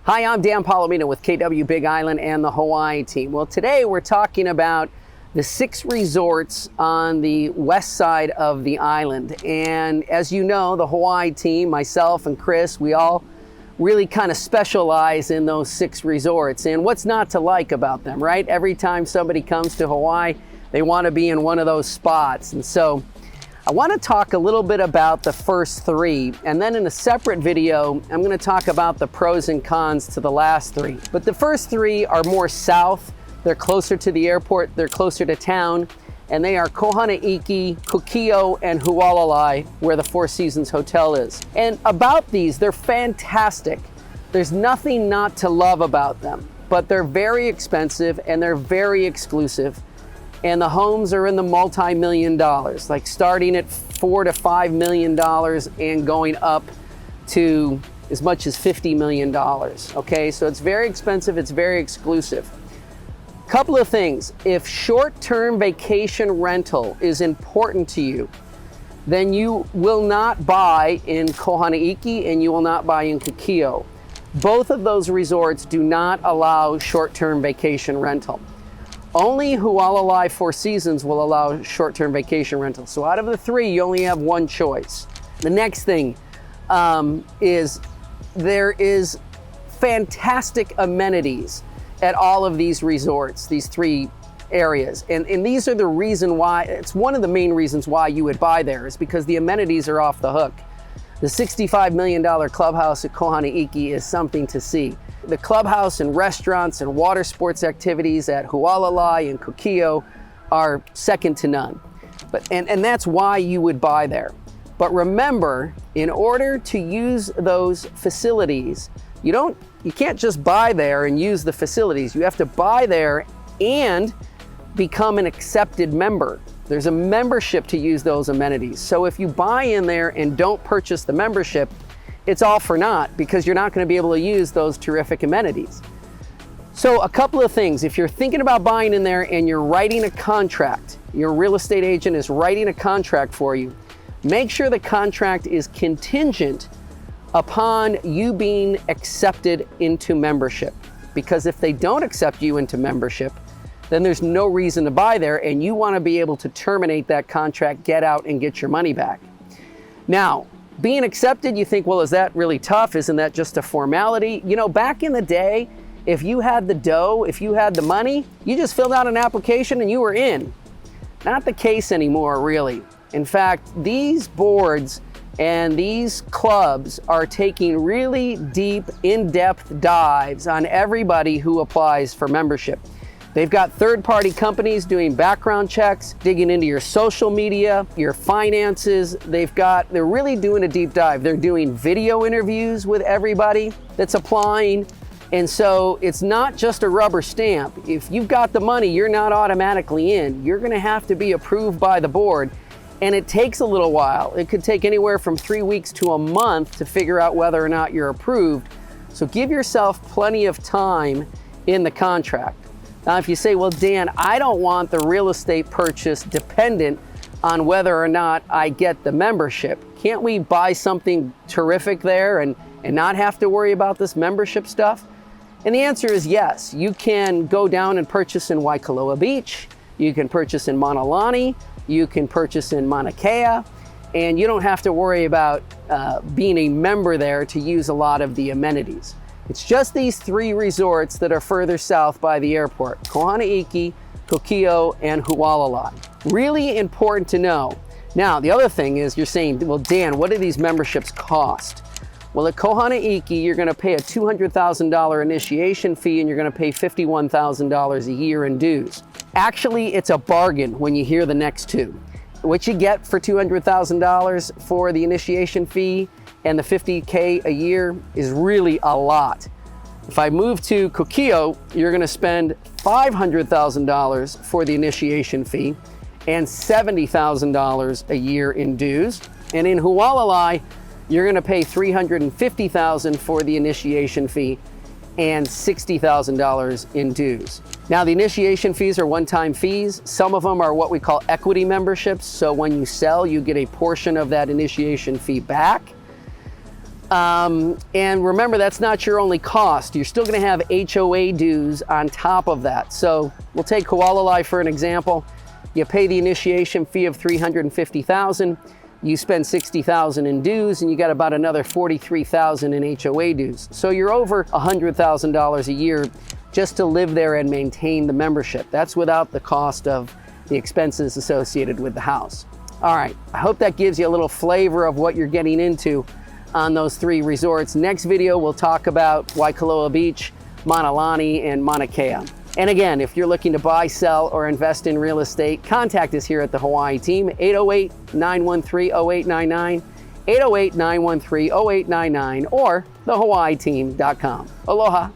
Hi, I'm Dan Palomino with KW Big Island and the Hawaii team. Well, today we're talking about the 6 resorts on the west side of the island. And as you know, the Hawaii team, myself and Chris, we all really kind of specialize in those 6 resorts. And what's not to like about them, right? Every time somebody comes to Hawaii, they want to be in one of those spots. And so I want to talk a little bit about the first 3, and then in a separate video, I'm going to talk about the pros and cons to the last 3. But the first 3 are more south, they're closer to the airport, they're closer to town, and they are Kohanaiki, Kukio, and Hualalai, where the Four Seasons Hotel is. And about these, they're fantastic. There's nothing not to love about them, but they're very expensive and they're very exclusive. And the homes are in the multi-million dollars, like starting at $4 to $5 million and going up to as much as $50 million, okay? So it's very expensive, it's very exclusive. Couple of things, if short-term vacation rental is important to you, then you will not buy in Kohanaiki and you will not buy in Kukio. Both of those resorts do not allow short-term vacation rental. Only Hualalai Four Seasons will allow short-term vacation rental. So out of the 3, you only have one choice. The next thing is there is fantastic amenities at all of these resorts, these 3 areas. And these are the reason why, it's one of the main reasons why you would buy there, is because the amenities are off the hook. The $65 million clubhouse at Kohanaiki is something to see. The clubhouse and restaurants and water sports activities at Hualalai and Kukio are second to none. And that's why you would buy there. But remember, in order to use those facilities, you can't just buy there and use the facilities. You have to buy there and become an accepted member. There's a membership to use those amenities. So if you buy in there and don't purchase the membership, it's all for naught, because you're not going to be able to use those terrific amenities. So a couple of things, if you're thinking about buying in there and you're writing a contract, your real estate agent is writing a contract for you, make sure the contract is contingent upon you being accepted into membership. Because if they don't accept you into membership, then there's no reason to buy there, and you want to be able to terminate that contract, get out, and get your money back. Now, being accepted, you think, well, is that really tough? Isn't that just a formality? You know, back in the day, if you had the dough, if you had the money, you just filled out an application and you were in. Not the case anymore, really. In fact, these boards and these clubs are taking really deep, in-depth dives on everybody who applies for membership. They've got third-party companies doing background checks, digging into your social media, your finances. They're really doing a deep dive. They're doing video interviews with everybody that's applying. And so it's not just a rubber stamp. If you've got the money, you're not automatically in. You're gonna have to be approved by the board. And it takes a little while. It could take anywhere from 3 weeks to a month to figure out whether or not you're approved. So give yourself plenty of time in the contract. Now, if you say, well, Dan, I don't want the real estate purchase dependent on whether or not I get the membership. Can't we buy something terrific there and not have to worry about this membership stuff? And the answer is yes. You can go down and purchase in Waikoloa Beach. You can purchase in Manalani. You can purchase in Mauna Kea. And you don't have to worry about being a member there to use a lot of the amenities. It's just these 3 resorts that are further south by the airport: Kohanaiki, Kukio, and Hualalai. Really important to know. Now, the other thing is, you're saying, well, Dan, what do these memberships cost? Well, at Kohanaiki, you're going to pay a $200,000 initiation fee, and you're going to pay $51,000 a year in dues. Actually, it's a bargain when you hear the next 2. What you get for $200,000 for the initiation fee and the $50K a year is really a lot. If I move to Kukio, you're gonna spend $500,000 for the initiation fee and $70,000 a year in dues. And in Hualalai, you're gonna pay $350,000 for the initiation fee and $60,000 in dues. Now, the initiation fees are one-time fees. Some of them are what we call equity memberships. So when you sell, you get a portion of that initiation fee back. And remember, that's not your only cost. You're still going to have HOA dues on top of that. So we'll take Hualalai for an example. You pay the initiation fee of $350,000. You spend $60,000 in dues, and you got about another $43,000 in HOA dues. So you're over $100,000 a year just to live there and maintain the membership. That's without the cost of the expenses associated with the house. All right, I hope that gives you a little flavor of what you're getting into on those 3 resorts. Next video, we'll talk about Waikoloa Beach, Mauna Lani, and Mauna Kea. And again, if you're looking to buy, sell, or invest in real estate, contact us here at the Hawaii team, 808-913-0899, 808-913-0899, or thehawaiiteam.com. Aloha.